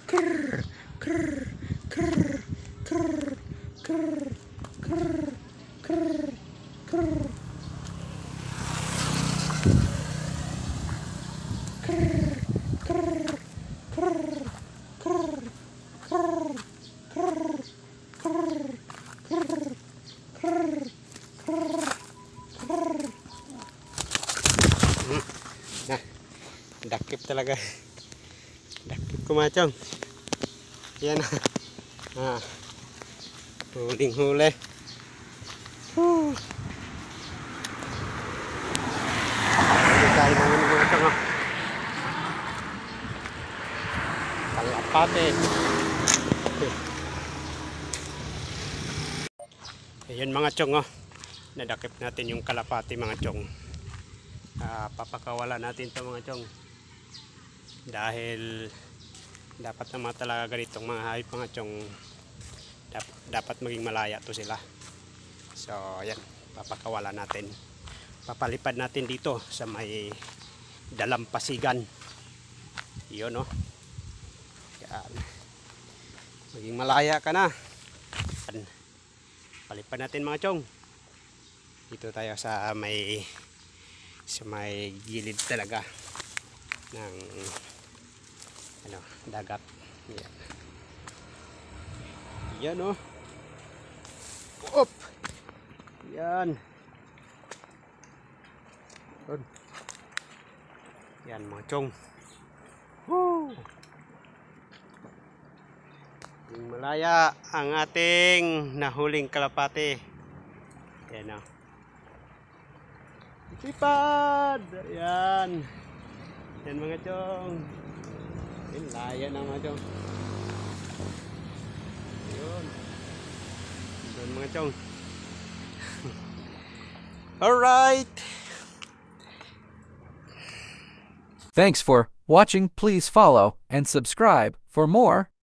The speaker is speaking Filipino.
Krr, krr, krr, krr, krr, krr, krr, krr. Nah, dakip talaga. Dakip kumachong. Yan. Ah. Huling huli. Huli tayo naman ng mga chong. Kalapate. Ayan mga chong, oh. Nadakip natin yung kalapate mga chong. Papakawala natin to mga chong. Dahil dapat naman talaga ganitong mga hayop mga chong, dapat maging malaya to sila. So ayan, papakawala natin. Papalipad natin dito sa may dalampasigan. Yun, oh. Yan. Maging malaya ka na. Yan. Palipad natin mga chong. Dito tayo sa may gilid talaga ng dagat. Yan. Yan, oh. Op. Yan. Yan mga chong. Woo! Yung malaya ang ating nahuling kalapate. Yan, oh. Sipad! Ayan. Yan mga chong. Yan, laya na mga chong. Yun. Yan mga chong. Alright. Thanks for watching. Please follow and subscribe for more.